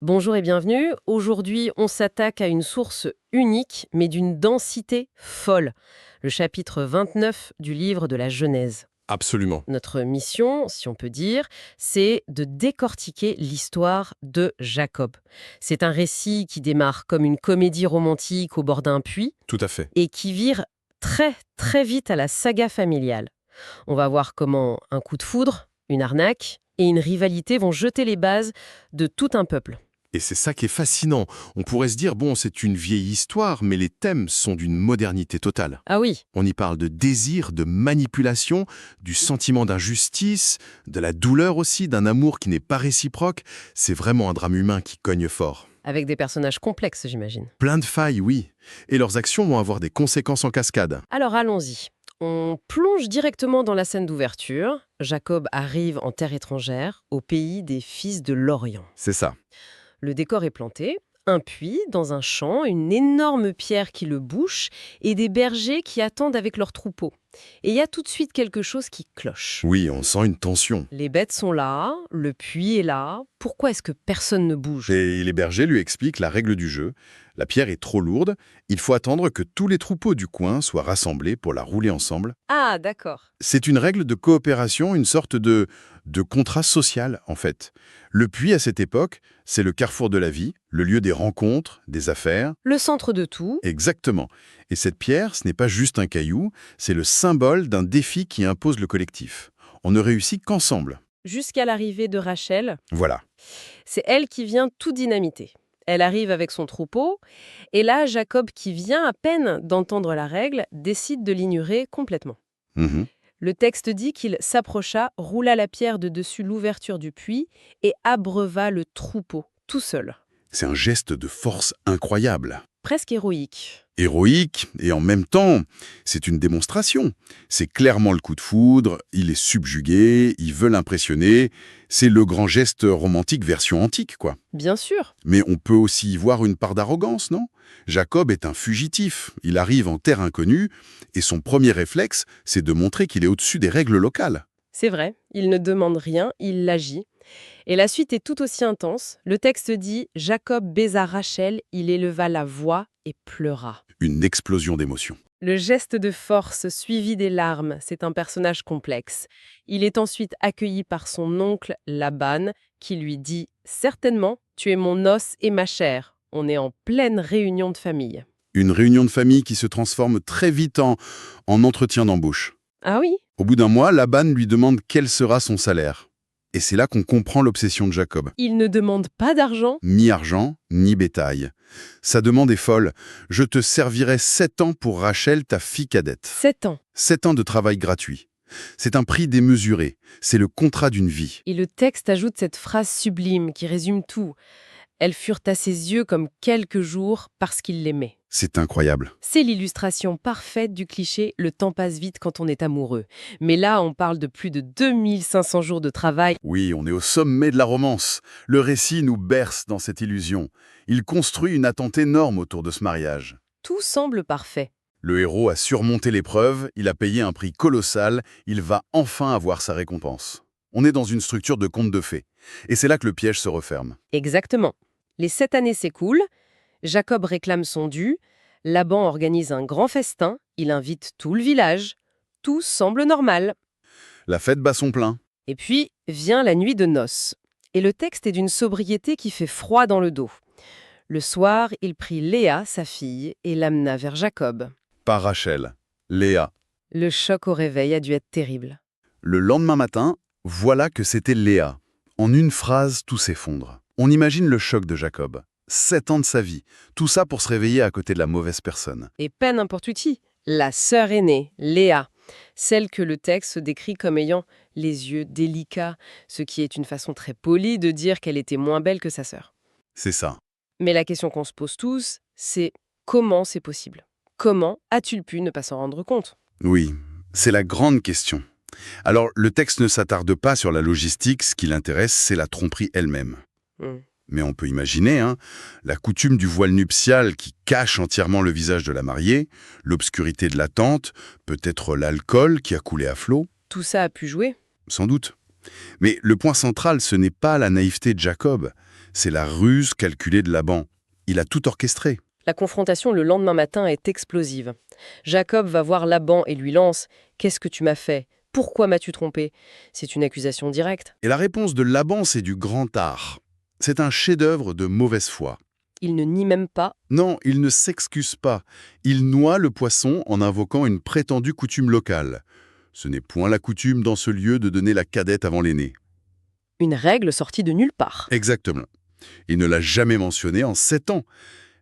Bonjour et bienvenue. Aujourd'hui, on s'attaque à une source unique, mais d'une densité folle. Le chapitre 29 du livre de la Genèse. Absolument. Notre mission, si on peut dire, c'est de décortiquer l'histoire de Jacob. C'est un récit qui démarre comme une comédie romantique au bord d'un puits Tout à fait. et qui vire très très vite à la saga familiale. On va voir comment un coup de foudre, une arnaque et une rivalité vont jeter les bases de tout un peuple. Et c'est ça qui est fascinant. On pourrait se dire, bon, c'est une vieille histoire, mais les thèmes sont d'une modernité totale. Ah oui, On y parle de désir, de manipulation, du sentiment d'injustice, de la douleur aussi, d'un amour qui n'est pas réciproque. C'est vraiment un drame humain qui cogne fort. avec des personnages complexes, j'imagine. Plein de failles, oui. Et leurs actions vont avoir des conséquences en cascade. Alors allons-y. On plonge directement dans la scène d'ouverture. Jacob arrive en terre étrangère, au pays des fils de l'Orient. C'est ça. Le décor est planté, un puits dans un champ, une énorme pierre qui le bouche et des bergers qui attendent avec leurs troupeaux. Et il y a tout de suite quelque chose qui cloche. Oui, on sent une tension. Les bêtes sont là, le puits est là. Pourquoi est-ce que personne ne bouge? Et les bergers lui expliquent la règle du jeu. La pierre est trop lourde, il faut attendre que tous les troupeaux du coin soient rassemblés pour la rouler ensemble. Ah, d'accord. C'est une règle de coopération, une sorte de contrat social, en fait. Le puits, à cette époque, c'est le carrefour de la vie, le lieu des rencontres, des affaires. Le centre de tout. Exactement. Et cette pierre, ce n'est pas juste un caillou, c'est le symbole d'un défi qui impose le collectif. On ne réussit qu'ensemble. Jusqu'à l'arrivée de Rachel, Voilà. c'est elle qui vient tout dynamiter. Elle arrive avec son troupeau, et là, Jacob, qui vient à peine d'entendre la règle, décide de l'ignorer complètement. Mhm. Le texte dit qu'il s'approcha, roula la pierre de dessus l'ouverture du puits et abreuva le troupeau, tout seul. C'est un geste de force incroyable. Presque héroïque. Héroïque, et en même temps, c'est une démonstration. C'est clairement le coup de foudre, il est subjugué, il veut l'impressionner. C'est le grand geste romantique version antique, quoi. Bien sûr. Mais on peut aussi y voir une part d'arrogance, non? Jacob est un fugitif, il arrive en terre inconnue, et son premier réflexe, c'est de montrer qu'il est au-dessus des règles locales. C'est vrai, il ne demande rien, il agit. Et la suite est tout aussi intense. Le texte dit « Jacob baisa Rachel, il éleva la voix et pleura ». Une explosion d'émotions. Le geste de force suivi des larmes, c'est un personnage complexe. Il est ensuite accueilli par son oncle Laban, qui lui dit « Certainement, tu es mon os et ma chair. On est en pleine réunion de famille. Une réunion de famille qui se transforme très vite en entretien d'embauche. » Ah oui? Au bout d'un mois, Laban lui demande quel sera son salaire. Et c'est là qu'on comprend l'obsession de Jacob. Il ne demande pas d'argent? Ni argent, ni bétail. Sa demande est folle. Je te servirai 7 ans pour Rachel, ta fille cadette. 7 ans. 7 ans de travail gratuit. C'est un prix démesuré. C'est le contrat d'une vie. Et le texte ajoute cette phrase sublime qui résume tout. Elles furent à ses yeux comme quelques jours parce qu'il l'aimait. C'est incroyable. C'est l'illustration parfaite du cliché « le temps passe vite quand on est amoureux ». Mais là, on parle de plus de 2500 jours de travail. Oui, on est au sommet de la romance. Le récit nous berce dans cette illusion. Il construit une attente énorme autour de ce mariage. Tout semble parfait. Le héros a surmonté l'épreuve, il a payé un prix colossal, il va enfin avoir sa récompense. On est dans une structure de conte de fées. Et c'est là que le piège se referme. Exactement. Les 7 années s'écoulent, Jacob réclame son dû, Laban organise un grand festin, il invite tout le village. Tout semble normal. La fête bat son plein. Et puis vient la nuit de noces. Et le texte est d'une sobriété qui fait froid dans le dos. Le soir, il prit Léa, sa fille, et l'amena vers Jacob. Pas Rachel. Léa. Le choc au réveil a dû être terrible. Le lendemain matin, voilà que c'était Léa. En une phrase, tout s'effondre. On imagine le choc de Jacob. 7 ans de sa vie. Tout ça pour se réveiller à côté de la mauvaise personne. Et pas n'importe qui. La sœur aînée, Léa, celle que le texte décrit comme ayant les yeux délicats, ce qui est une façon très polie de dire qu'elle était moins belle que sa sœur. C'est ça. Mais la question qu'on se pose tous, c'est comment c'est possible? Comment a-t-il pu ne pas s'en rendre compte? Oui, c'est la grande question. Alors, le texte ne s'attarde pas sur la logistique, ce qui l'intéresse, c'est la tromperie elle-même. Hmm. Mais on peut imaginer, la coutume du voile nuptial qui cache entièrement le visage de la mariée, l'obscurité de l'attente, peut-être l'alcool qui a coulé à flot, Tout ça a pu jouer? sans doute. Mais le point central, ce n'est pas la naïveté de Jacob, C'est la ruse calculée de Laban. Il a tout orchestré. La confrontation le lendemain matin est explosive. Jacob va voir Laban et lui lance « Qu'est-ce que tu m'as fait? Pourquoi m'as-tu trompé ?» C'est une accusation directe. Et la réponse de Laban, c'est du grand art. C'est un chef-d'œuvre de mauvaise foi. Il ne nie même pas. Non, il ne s'excuse pas. Il noie le poisson en invoquant une prétendue coutume locale. Ce n'est point la coutume dans ce lieu de donner la cadette avant l'aîné. Une règle sortie de nulle part. Exactement. Il ne l'a jamais mentionnée en 7 ans.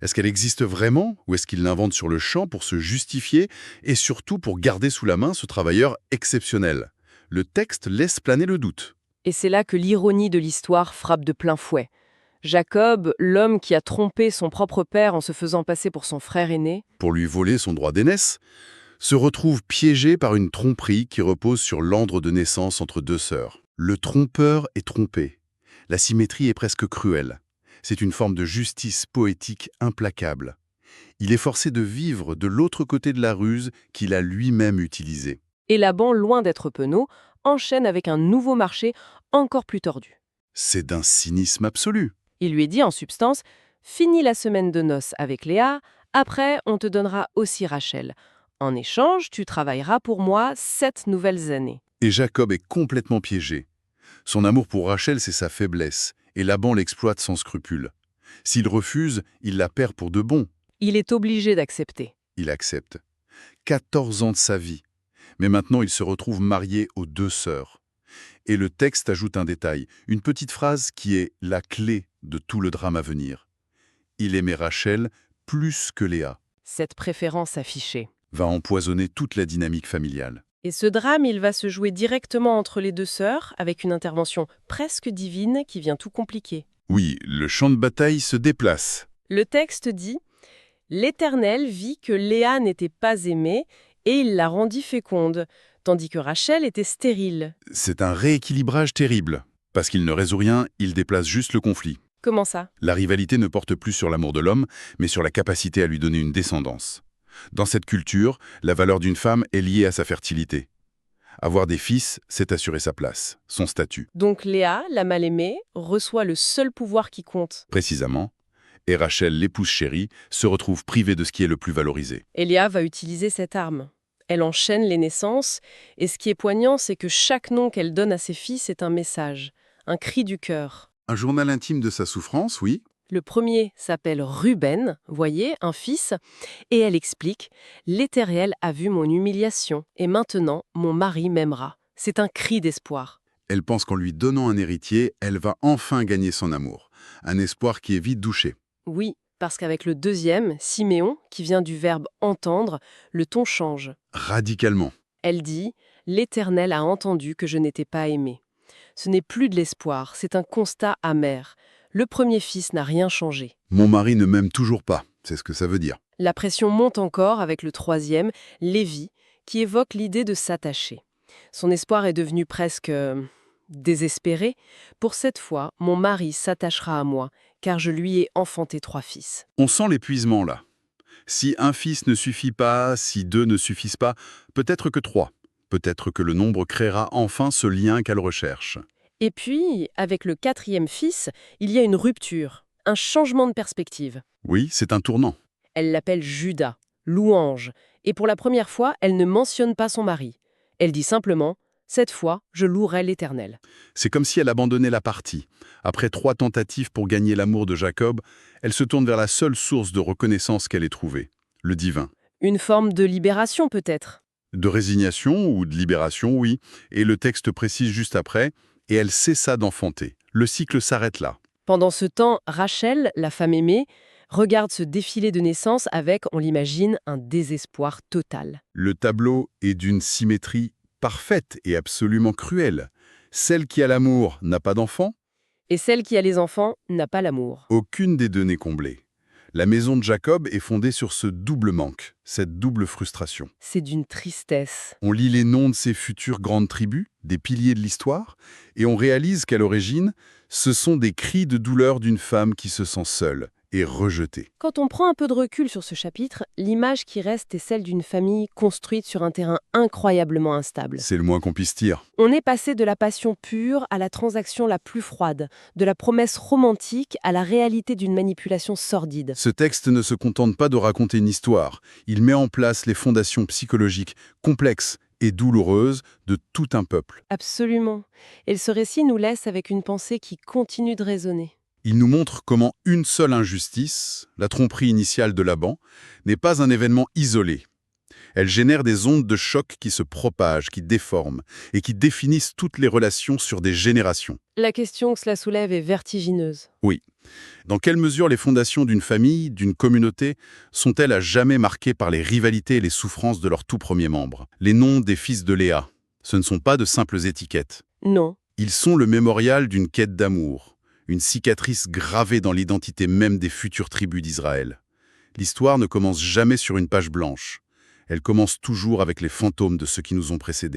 Est-ce qu'elle existe vraiment ou est-ce qu'il l'invente sur le champ pour se justifier et surtout pour garder sous la main ce travailleur exceptionnel? Le texte laisse planer le doute. Et c'est là que l'ironie de l'histoire frappe de plein fouet. Jacob, l'homme qui a trompé son propre père en se faisant passer pour son frère aîné, Pour lui voler son droit d'aînesse, se retrouve piégé par une tromperie qui repose sur l'ordre de naissance entre 2 sœurs. Le trompeur est trompé. La symétrie est presque cruelle. C'est une forme de justice poétique implacable. Il est forcé de vivre de l'autre côté de la ruse qu'il a lui-même utilisée. et Laban, loin d'être penaud, enchaîne avec un nouveau marché encore plus tordu. C'est d'un cynisme absolu. Il lui dit en substance « Finis la semaine de noces avec Léa, après on te donnera aussi Rachel. En échange, tu travailleras pour moi 7 nouvelles années. Et Jacob est complètement piégé. Son amour pour Rachel, c'est sa faiblesse, et Laban l'exploite sans scrupule. S'il refuse, il la perd pour de bon. » Il est obligé d'accepter. Il accepte. 14 ans de sa vie. Mais maintenant, il se retrouve marié aux 2 sœurs. Et le texte ajoute un détail, une petite phrase qui est la clé de tout le drame à venir. Il aimait Rachel plus que Léa. Cette préférence affichée. Va empoisonner toute la dynamique familiale. Et ce drame, il va se jouer directement entre les 2 sœurs, avec une intervention presque divine qui vient tout compliquer. Oui, le champ de bataille se déplace. Le texte dit « L'Éternel vit que Léa n'était pas aimée, et il la rendit féconde, tandis que Rachel était stérile. C'est un rééquilibrage terrible. Parce qu'il ne résout rien, il déplace juste le conflit. » Comment ça? La rivalité ne porte plus sur l'amour de l'homme, mais sur la capacité à lui donner une descendance. Dans cette culture, la valeur d'une femme est liée à sa fertilité. Avoir des fils, c'est assurer sa place, son statut. Donc Léa, la mal-aimée, reçoit le seul pouvoir qui compte. Précisément. Et Rachel, l'épouse chérie, se retrouve privée de ce qui est le plus valorisé. Et Léa va utiliser cette arme. Elle enchaîne les naissances, et ce qui est poignant, c'est que chaque nom qu'elle donne à ses fils est un message, un cri du cœur. Un journal intime de sa souffrance, oui. Le premier s'appelle Ruben, voyez, un fils, et elle explique « L'Éternel a vu mon humiliation, et maintenant mon mari m'aimera. » C'est un cri d'espoir. Elle pense qu'en lui donnant un héritier, elle va enfin gagner son amour. Un espoir qui est vite douché. Oui, parce qu'avec le deuxième, Siméon, qui vient du verbe « entendre », le ton change. Radicalement. Elle dit « L'Éternel a entendu que je n'étais pas aimée. » Ce n'est plus de l'espoir, c'est un constat amer. Le premier fils n'a rien changé. Mon mari ne m'aime toujours pas, c'est ce que ça veut dire. La pression monte encore avec le troisième, Lévi, qui évoque l'idée de s'attacher. Son espoir est devenu presque désespéré. Pour cette fois, mon mari s'attachera à moi, car je lui ai enfanté 3 fils. On sent l'épuisement là. Si un fils ne suffit pas, si 2 ne suffisent pas, peut-être que 3. Peut-être que le nombre créera enfin ce lien qu'elle recherche. Et puis, avec le 4e fils, il y a une rupture, un changement de perspective. Oui, c'est un tournant. Elle l'appelle Judas, louange, et pour la première fois, elle ne mentionne pas son mari. Elle dit simplement « Cette fois, je louerai l'Éternel ». C'est comme si elle abandonnait la partie. Après 3 tentatives pour gagner l'amour de Jacob, elle se tourne vers la seule source de reconnaissance qu'elle ait trouvée, le divin. Une forme de libération peut-être. De résignation ou de libération, oui, et le texte précise juste après, et elle cessa d'enfanter. Le cycle s'arrête là. Pendant ce temps, Rachel, la femme aimée, regarde ce défilé de naissance avec, on l'imagine, un désespoir total. Le tableau est d'une symétrie parfaite et absolument cruelle. Celle qui a l'amour n'a pas d'enfant, Et celle qui a les enfants n'a pas l'amour. aucune des 2 n'est comblée. La maison de Jacob est fondée sur ce double manque, cette double frustration. C'est d'une tristesse. On lit les noms de ces futures grandes tribus, des piliers de l'histoire, et on réalise qu'à l'origine, ce sont des cris de douleur d'une femme qui se sent seule et rejetés. Quand on prend un peu de recul sur ce chapitre, l'image qui reste est celle d'une famille construite sur un terrain incroyablement instable. C'est le moins qu'on puisse dire. On est passé de la passion pure à la transaction la plus froide, de la promesse romantique à la réalité d'une manipulation sordide. Ce texte ne se contente pas de raconter une histoire, il met en place les fondations psychologiques complexes et douloureuses de tout un peuple. Absolument. Et ce récit nous laisse avec une pensée qui continue de résonner. Il nous montre comment une seule injustice, la tromperie initiale de Laban, n'est pas un événement isolé. Elle génère des ondes de choc qui se propagent, qui déforment et qui définissent toutes les relations sur des générations. La question que cela soulève est vertigineuse. Oui. Dans quelle mesure les fondations d'une famille, d'une communauté, sont-elles à jamais marquées par les rivalités et les souffrances de leurs tout premiers membres? Les noms des fils de Léa, ce ne sont pas de simples étiquettes. Non. Ils sont le mémorial d'une quête d'amour, une cicatrice gravée dans l'identité même des futures tribus d'Israël. L'histoire ne commence jamais sur une page blanche. Elle commence toujours avec les fantômes de ceux qui nous ont précédés.